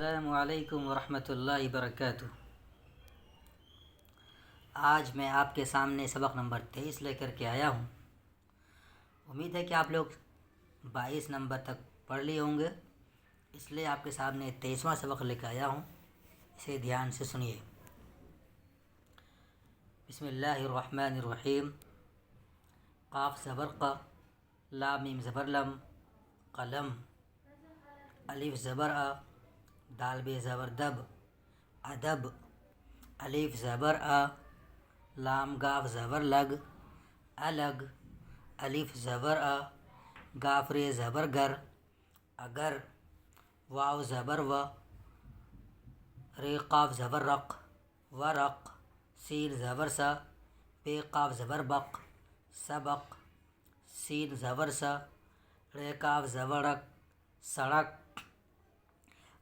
السلام علیکم ورحمۃ اللہ وبرکاتہ۔ آج میں آپ کے سامنے سبق نمبر 23 لے کر کے آیا ہوں۔ امید ہے کہ آپ لوگ 22 نمبر تک پڑھ لیے ہوں گے، اس لیے آپ کے سامنے 23واں سبق لے کے آیا ہوں، اسے دھیان سے سنیے۔ بسم اللہ الرحمن الرحیم۔ قاف زبر ق، لام میم زبر لم، قلم، الف زبر ا، دال بے زبر دب، ادب، الف زبر ا، لام گاف زبر لگ، الگ، الف زبر ا، گاف رے زبر گر، اگر، واو زبر و، رے قاف زبر رق، ورق، سین زبر سا، بے قاف زبر بق، سبق، سین زبر سا، رے قاف زبر رق، سڑک،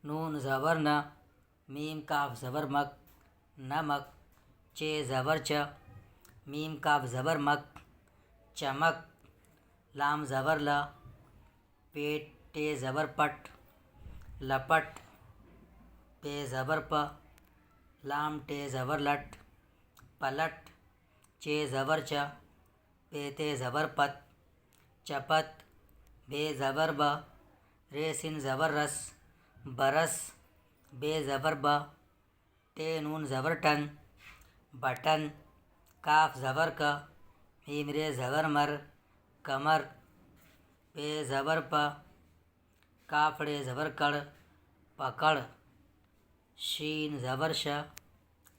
نون زبر نہ، میم کاف زبر مک، نمک، چے زبر چ، میم کاف زبر مک، چمک، لام زبر لا، پیٹ ٹے زبر پٹ، لپٹ، پے زبر پ، لام ٹے زبر لٹ، پلٹ، چے زبر چ، پے تے زبر پت، چپت، بے زبر ب، رے سین زبر رس، برس، بے زبر ب، ٹے نون زبر ٹن، بٹن، کاف زبر کا، میم رے زبر مر، کمر، پے زبر پ، کاف ڑے زبر کڑ، پکڑ، شین زبر ش،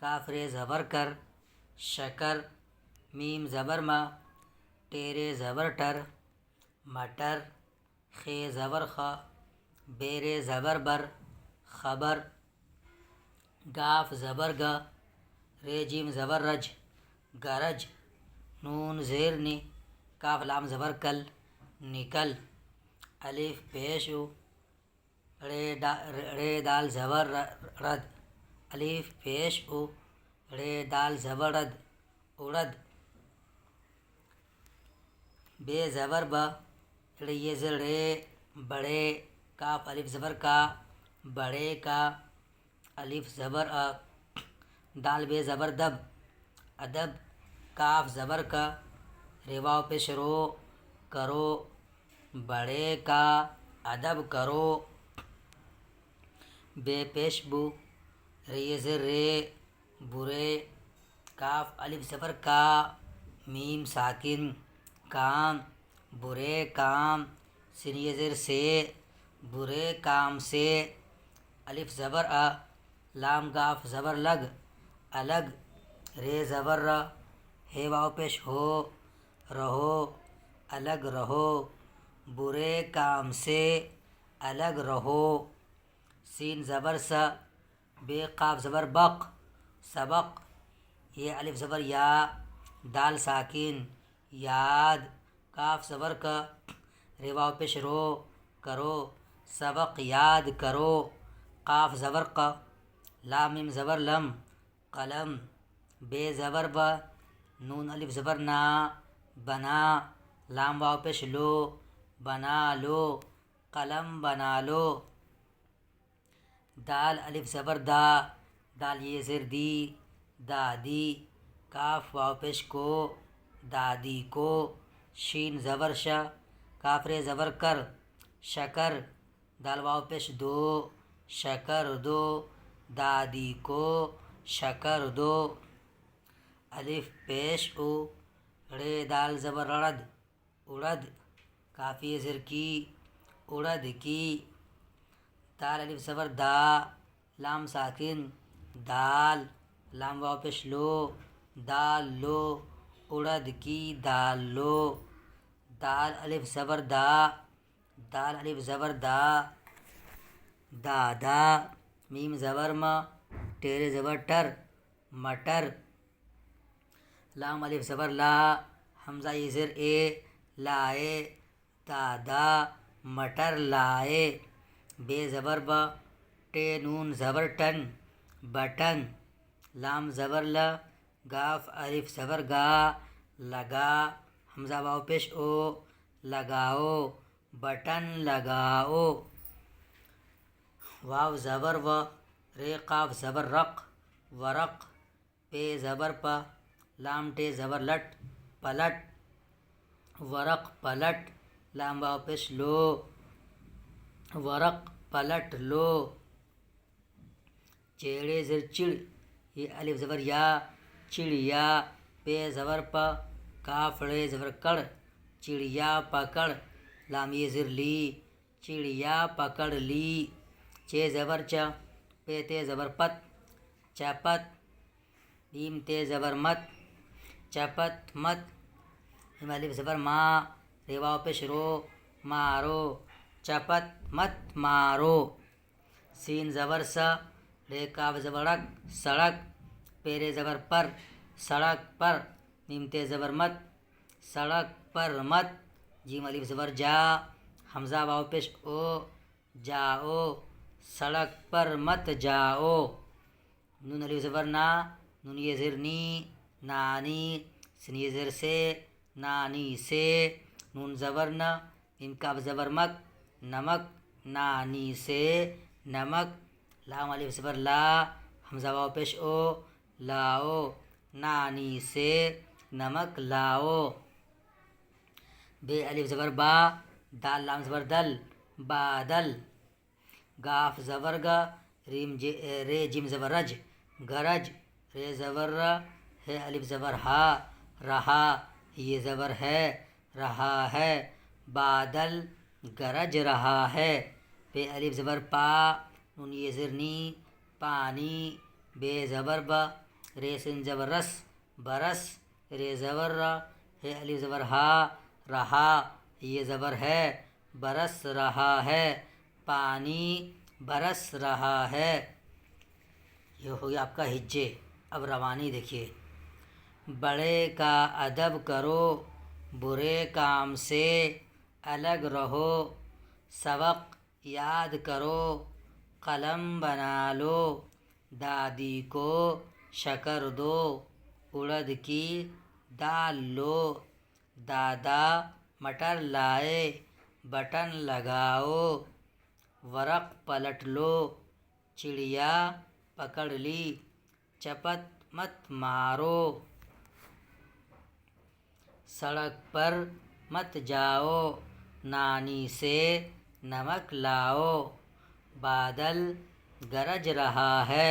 کاف رے زبر کر، شکر، میم زبر ما، ٹے رے زبر ٹر، مٹر، خے زبر خ، بے رے زبر بر، خبر، گاف زبر گا، رے جیم زبر رج، گرج، نون زیر نی، کاف لام زبر کل، نکل، الف پیش او، رے دال زبر رد، الف پیش او، رے دال زبر رد، اڑد، بے زبر با، رے زر رے، بڑے، کاف الف زبر کا، بڑے کا، الف زبر ا، دال بے زبر دب، ادب، کاف زبر کا، رے واو پیش رو، کرو، بڑے کا، ادب کرو، بے پیش بو، رے زر رے، برے، کاف الف زبر کا، میم ساکن، کام، برے کام، سین زر سے، برے کام سے، الف زبر ا، لام گاف زبر لگ، الگ، رے زبر ر، ہے واو پیش ہو، رہو، الگ رہو، برے کام سے، الگ رہو، سین زبر سا، بے قاف زبر بق، سبق، یہ الف زبر یا، دال ساکن، یاد، کاف زبر کا، رے واو پیش رو، کرو، سبق یاد کرو، قاف زبر ق، لام میم زبر لم، قلم، بے زبر ب، نون الف زبر نا، بنا، لام واو پیش لو، بنا لو، قلم بنا لو، دال الف زبر دا، دال یہ زر دی، دادی، کاف واو پیش کو، دادی کو، شین زبر شا، کاف رے زبر کر، شکر، دال واو پیش دو، شکر دو، دادی کو، شکر دو، الف پیش او، رے دال زبر رڑد، اڑد، کاف یہ زر کی، اڑد کی، دال الف زبر دا، لام ساکن، دال، لام واو پیش لو، دال لو، اڑد کی دال لو، دال الف زبر دا، دال الف زبر دا، دادا، میم زبر ما، ٹے رے زبر ٹر، مٹر، لام الف زبر لا، حمزہ یہ زر اے، لائے، دادا، مٹر لائے، بے زبر با، ٹے نون زبر ٹن، بٹن، لام زبر لا، گاف الف زبر گا، لگا، حمزہ واو پیش او، لگاؤ، بٹن لگاؤ، واو زبر و، رے قاف زبر رق، ورق، پے زبر پا، لام ٹے زبر لٹ، پلٹ، ورق پلٹ، لام واو پیش لو، ورق پلٹ لو، چیڑے زر چڑ، یہ الف زبر یا، چڑیا، پے زبر پا، کاف ڑے زبر کڑ، چڑیا پکڑ، لام یہ زر لی، چڑیا پکڑ لی، چے زبر چا، پے تے زبر پت، چپت، میم تے زبر مت، چپت مت، الف زبر ما، رے واو پیش رو، مارو، چپت مت مارو، سین زبر سا، رے کاف زبر رک، سڑک، پیرے زبر پر، سڑک پر، میم تے زبر مت، سڑک پر مت، جیم الف زبر جا، حمزہ واو پیش او، جاؤ، سڑک پر مت جاؤ، نون الف زبر نا، نون یہ زر نی، نانی، سین یہ زر سے، نانی سے، نون زبر نا، میم کاف زبر مک، نمک، نانی سے نمک، لام الف زبر لا، حمزہ واو پیش او، لاؤ، نانی سے نمک لاؤ، بے الف زبر با، دال لام زبر دل، بادل، گاف زبر گا، رے جیم زبر رج، گرج، رے زبر را، ہے الف زبر ہا، رہا، یہ زبر ہے، رہا ہے، بادل گرج رہا ہے، پے الف زبر پا، نون یہ زر نی، پانی، بے زبر با، رے سین زبر رس، برس، رے زبر را، ہے الف زبر ہا، رہا، یہ زبر ہے، برس رہا ہے، پانی برس رہا ہے۔ یہ ہو گیا آپ کا ہجے۔ اب روانی دیکھیے، بڑے کا ادب کرو، برے کام سے الگ رہو، سبق یاد کرو، قلم بنا لو، دادی کو شکر دو، اڑد کی دال لو، دادا مٹر لائے، بٹن لگاؤ، ورق پلٹ لو، چڑیا پکڑ لی، چپت مت مارو، سڑک پر مت جاؤ، نانی سے نمک لاؤ، بادل گرج رہا ہے،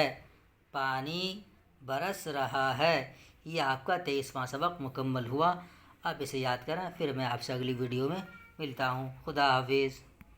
پانی برس رہا ہے۔ یہ آپ کا 23واں سبق مکمل ہوا۔ آپ اسے یاد کریں، پھر میں آپ سے اگلی ویڈیو میں ملتا ہوں۔ خدا حافظ۔